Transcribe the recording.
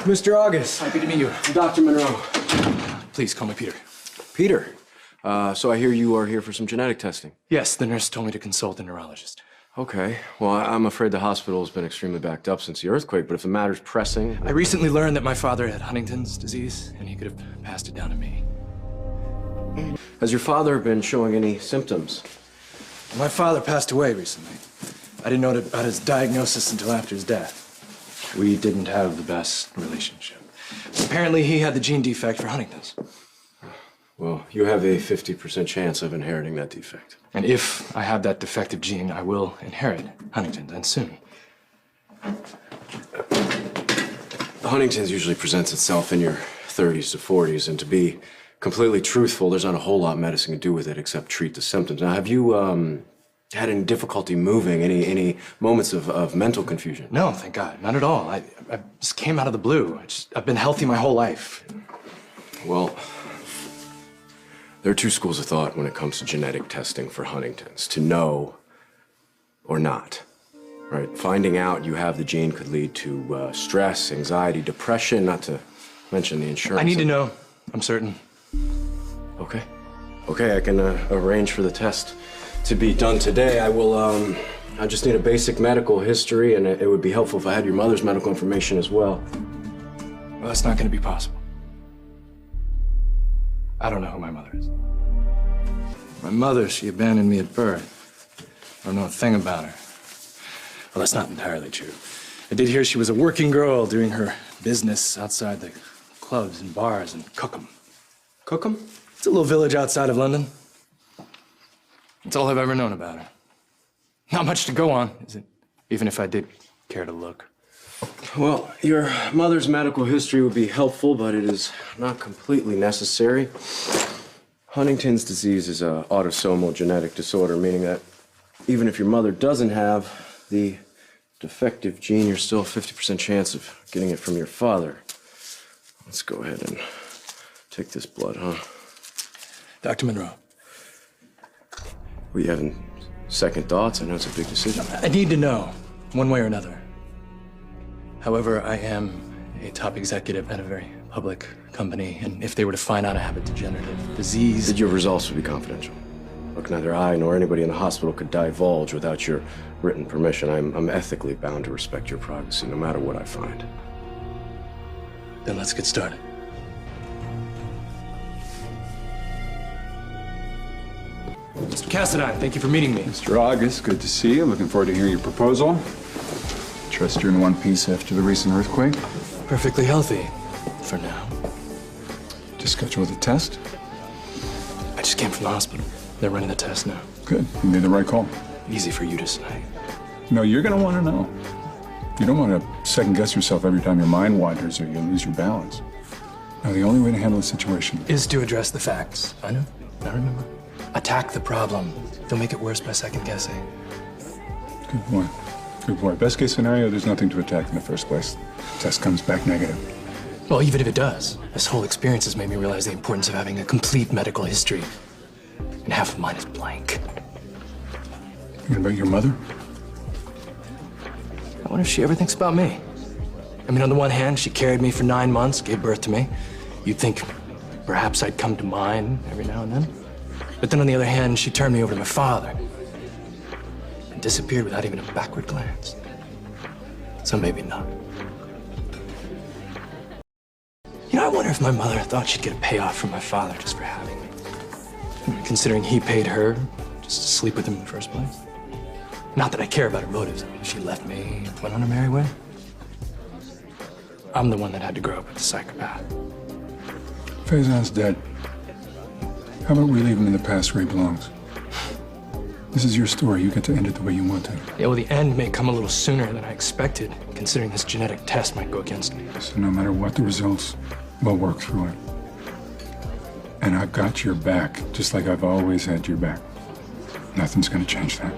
Mr. August. Happy to meet you. Dr. Monroe. Please call me Peter. Peter. So I hear you are here for some genetic testing. Yes, the nurse told me to consult a neurologist. Okay. Well, I'm afraid the hospital has been extremely backed up since the earthquake, but if the matter's pressing... I recently learned that my father had Huntington's disease, and he could have passed it down to me. Has your father been showing any symptoms? My father passed away recently. I didn't know about his diagnosis until after his death. We didn't have the best relationship. Apparently, he had the gene defect for Huntington's. Well, you have a 50% chance of inheriting that defect. And if I have that defective gene, I will inherit Huntington's, and soon. Huntington's usually presents itself in your 30s to 40s, and to be completely truthful, there's not a whole lot medicine can do with it except treat the symptoms. Now, have you had any difficulty moving, any moments of mental confusion? No, thank God, not at all. I just came out of the blue. I've been healthy my whole life. Well, there are two schools of thought when it comes to genetic testing for Huntington's: to know or not, right? Finding out you have the gene could lead to stress, anxiety, depression, not to mention the insurance. I need to know, I'm certain. Okay. Okay, I can arrange for the test to be done today. I will, I just need a basic medical history, and it would be helpful if I had your mother's medical information as well. Well, that's not going to be possible. I don't know who my mother is. My mother, she abandoned me at birth. I don't know a thing about her. Well, that's not entirely true. I did hear she was a working girl doing her business outside the clubs and bars in Cookham. Cookham? It's a little village outside of London. That's all I've ever known about her. Not much to go on, is it? Even if I did care to look. Well, your mother's medical history would be helpful, but it is not completely necessary. Huntington's disease is an autosomal genetic disorder, meaning that even if your mother doesn't have the defective gene, you're still a 50% chance of getting it from your father. Let's go ahead and take this blood, huh? Dr. Monroe. Were you having second thoughts? I know it's a big decision. I need to know, one way or another. However, I am a top executive at a very public company, and if they were to find out I have a degenerative disease... That your results would be confidential. Look, neither I nor anybody in the hospital could divulge without your written permission. I'm ethically bound to respect your privacy, no matter what I find. Then let's get started. Mr. Cassadine, thank you for meeting me. Mr. August, good to see you. Looking forward to hearing your proposal. Trust you're in one piece after the recent earthquake. Perfectly healthy, for now. To schedule the test? I just came from the hospital. They're running the test now. Good. You made the right call. Easy for you to say. No, you're going to want to know. You don't want to second-guess yourself every time your mind wanders or you lose your balance. Now, the only way to handle the situation is to address the facts. I know. I remember. Attack the problem. Don't make it worse by second-guessing. Good boy. Good boy. Best case scenario, there's nothing to attack in the first place. Test comes back negative. Well, even if it does, this whole experience has made me realize the importance of having a complete medical history. And half of mine is blank. Thinking about your mother? I wonder if she ever thinks about me. I mean, on the one hand, she carried me for 9 months, gave birth to me. You'd think perhaps I'd come to mind every now and then. But then on the other hand, she turned me over to my father and disappeared without even a backward glance. So maybe not. You know, I wonder if my mother thought she'd get a payoff from my father just for having me. Considering he paid her just to sleep with him in the first place. Not that I care about her motives. I mean, she left me and went on her merry way. I'm the one that had to grow up with a psychopath. Faison's dead. How about we leave him in the past where he belongs? This is your story. You get to end it the way you want to. Yeah, well, the end may come a little sooner than I expected, considering this genetic test might go against me. So no matter what the results, we'll work through it. And I've got your back, just like I've always had your back. Nothing's gonna change that.